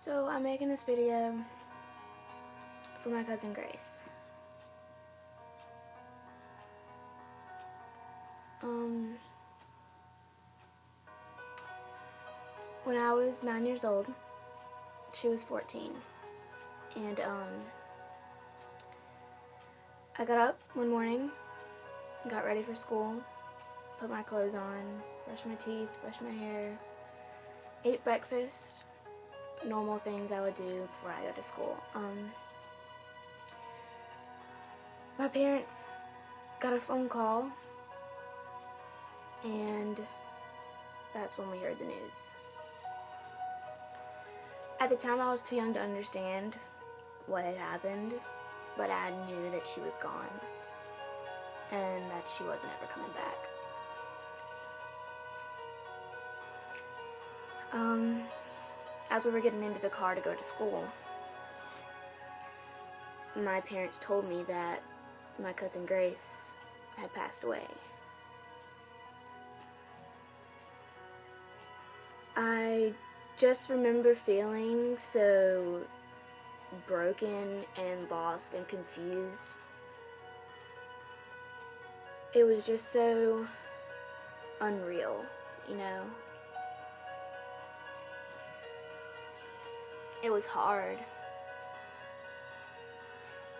So I'm making this video for my cousin Grace. When I was 9 years old, she was 14, and I got up one morning, got ready for school, put my clothes on, brushed my teeth, brushed my hair, ate breakfast, normal things I would do before I go to school. My parents got a phone call, and that's when we heard the news. At the time, I was too young to understand what had happened, but I knew that she was gone and that she wasn't ever coming back. As we were getting into the car to go to school, my parents told me that my cousin Grace had passed away. I just remember feeling so broken and lost and confused. It was just so unreal, you know? It was hard.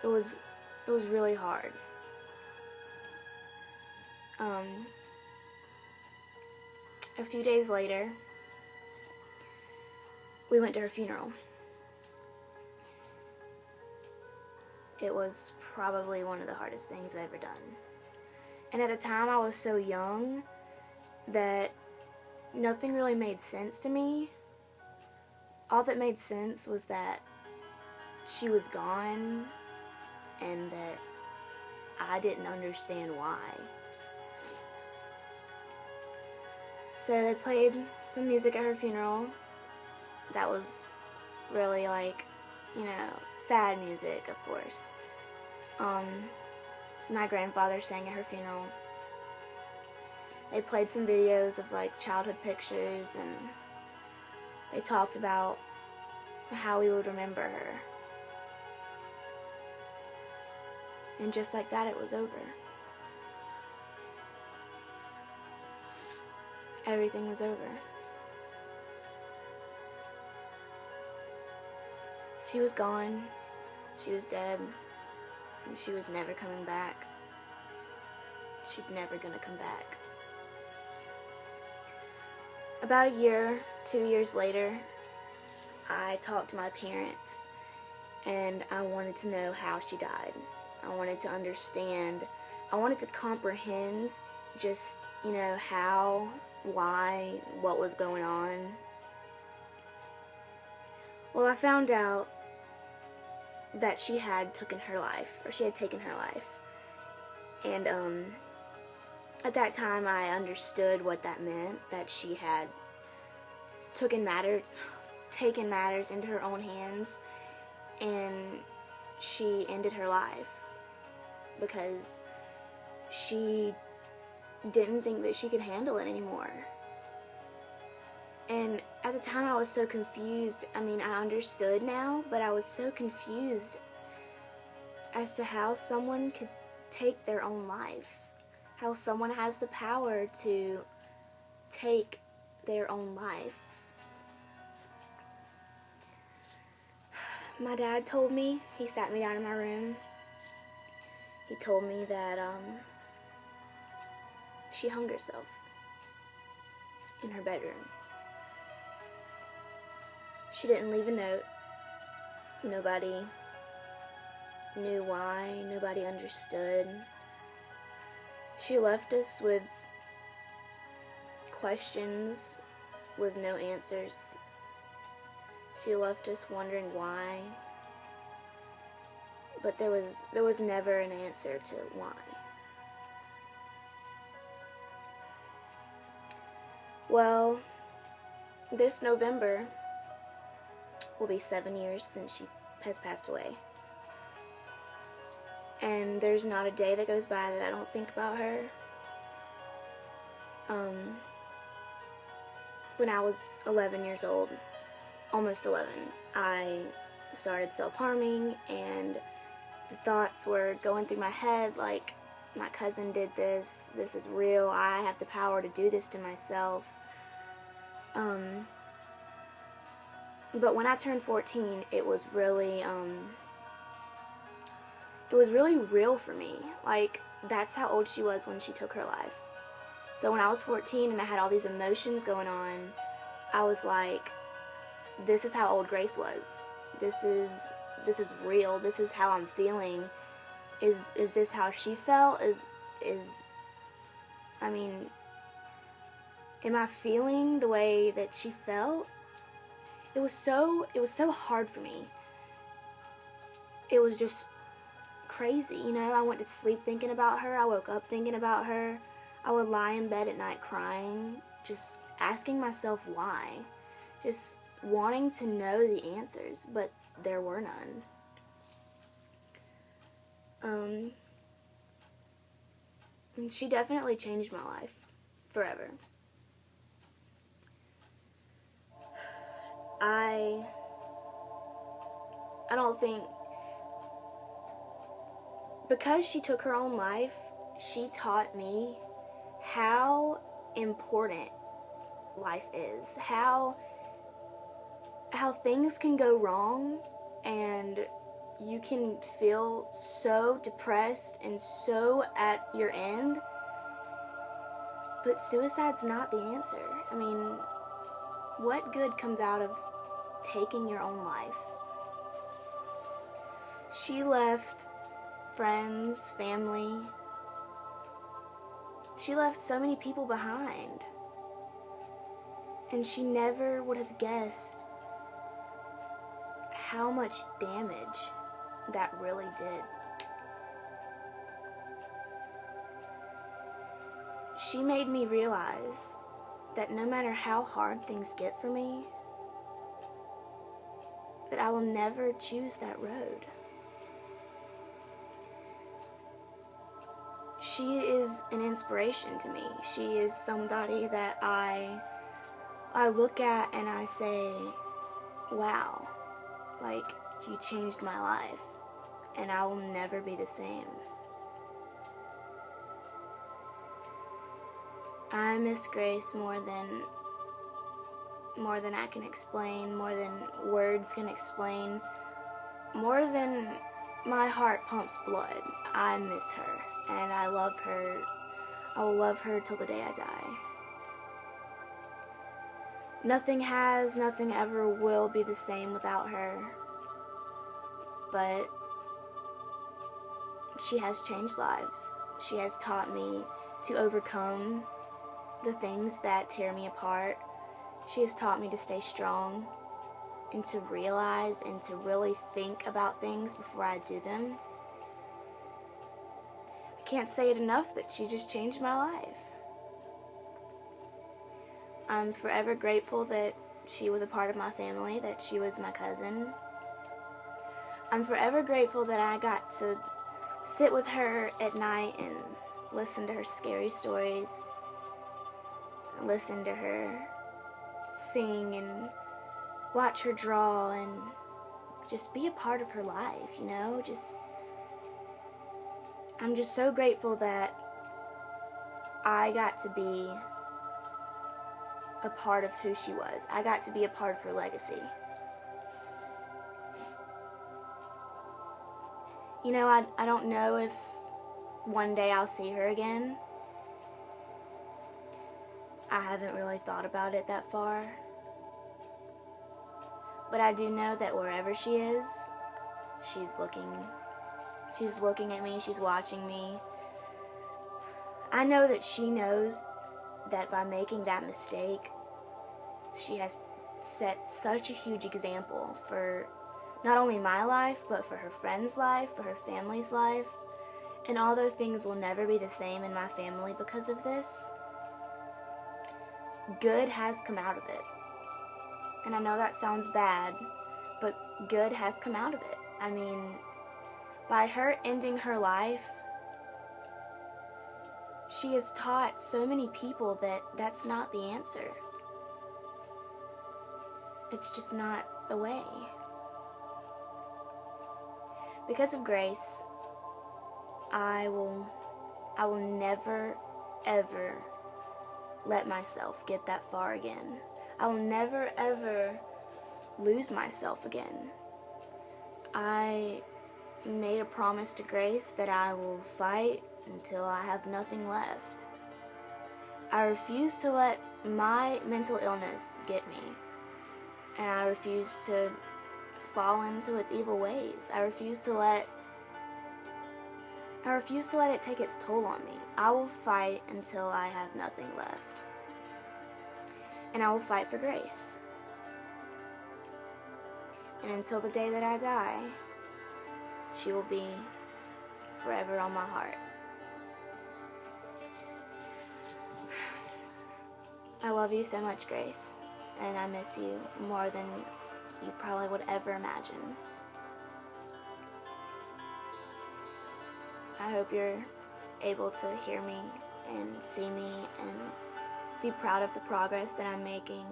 It was really hard. A few days later, we went to her funeral. It was probably one of the hardest things I've ever done. And at the time, I was so young that nothing really made sense to me. All that made sense was that she was gone and that I didn't understand why. So they played some music at her funeral that was really, like, you know, sad music, of course. My grandfather sang at her funeral. They played some videos of, like, childhood pictures, and they talked about how we would remember her. And just like that, it was over. Everything was over. She was gone. She was dead. And she was never coming back. She's never gonna come back. About a year, 2 years later, I talked to my parents, and I wanted to know how she died. I wanted to understand. I wanted to comprehend just, you know, how, why, what was going on. Well, I found out that she had taken her life. And at that time, I understood what that meant, that she had taken matters into her own hands, and she ended her life because she didn't think that she could handle it anymore. And at the time, I was so confused. I mean, I understood now, but I was so confused as to how someone could take their own life, how someone has the power to take their own life. My dad told me, he sat me down in my room, he told me that she hung herself in her bedroom. She didn't leave a note. Nobody knew why. Nobody understood. She left us with questions with no answers. She left us wondering why. But there was never an answer to why. Well, this November will be 7 years since she has passed away. And there's not a day that goes by that I don't think about her. When I was 11 years old, almost 11, I started self-harming, and the thoughts were going through my head like, my cousin did this, this is real, I have the power to do this to myself. But when I turned 14, it was really real for me. Like, that's how old she was when she took her life. So when I was 14 and I had all these emotions going on, I was like, this is how old Grace was. This is real. This is how I'm feeling. Is this how she felt? I mean, am I feeling the way that she felt? It was so hard for me. It was just crazy, you know. I went to sleep thinking about her. I woke up thinking about her. I would lie in bed at night crying, just asking myself why. Just wanting to know the answers, but there were none. And she definitely changed my life forever. I don't think, because she took her own life, she taught me how important life is, how things can go wrong, and you can feel so depressed and so at your end, but suicide's not the answer. I mean, what good comes out of taking your own life? She left friends, family. She left so many people behind. And she never would have guessed how much damage that really did. She made me realize that no matter how hard things get for me, that I will never choose that road. She is an inspiration to me. She is somebody that I look at and I say, wow, like, you changed my life, and I will never be the same. I miss Grace more than I can explain, more than words can explain, more than my heart pumps blood. I miss her, and I love her. I will love her till the day I die. Nothing ever will be the same without her, but she has changed lives. She has taught me to overcome the things that tear me apart. She has taught me to stay strong and to realize and to really think about things before I do them. I can't say it enough that she just changed my life. I'm forever grateful that she was a part of my family, that she was my cousin. I'm forever grateful that I got to sit with her at night and listen to her scary stories, and listen to her sing and watch her draw and just be a part of her life, you know? I'm just so grateful that I got to be a part of who she was. I got to be a part of her legacy. You know, I don't know if one day I'll see her again. I haven't really thought about it that far. But I do know that wherever she is, she's looking at me, she's watching me. I know that she knows that by making that mistake, she has set such a huge example for not only my life, but for her friend's life, for her family's life. And although things will never be the same in my family because of this, good has come out of it. And I know that sounds bad, but good has come out of it. I mean, by her ending her life, she has taught so many people that that's not the answer. It's just not the way. Because of Grace, I will never, ever let myself get that far again. I will never, ever lose myself again. I made a promise to Grace that I will fight until I have nothing left. I refuse to let my mental illness get me, and I refuse to fall into its evil ways. I refuse to let it take its toll on me. I will fight until I have nothing left. And I will fight for Grace. And until the day that I die, she will be forever on my heart. I love you so much, Grace, and I miss you more than you probably would ever imagine. I hope you're able to hear me and see me and be proud of the progress that I'm making,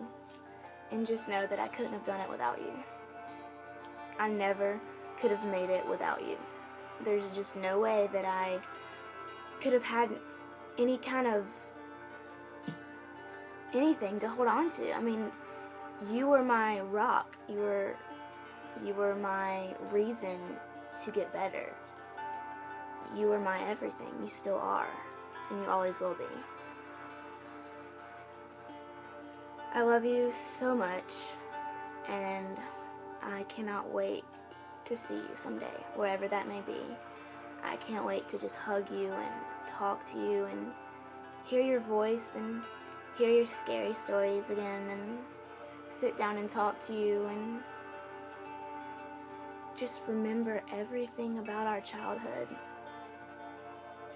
and just know that I couldn't have done it without you. I never could have made it without you. There's just no way that I could have had any kind of anything to hold on to. I mean, you were my rock. You were my reason to get better. You were my everything. You still are, and you always will be. I love you so much, and I cannot wait to see you someday, wherever that may be. I can't wait to just hug you and talk to you and hear your voice and hear your scary stories again and sit down and talk to you and just remember everything about our childhood.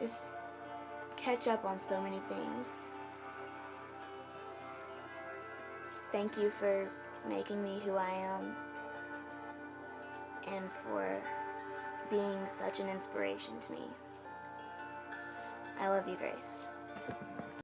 Just catch up on so many things. Thank you for making me who I am and for being such an inspiration to me. I love you, Grace.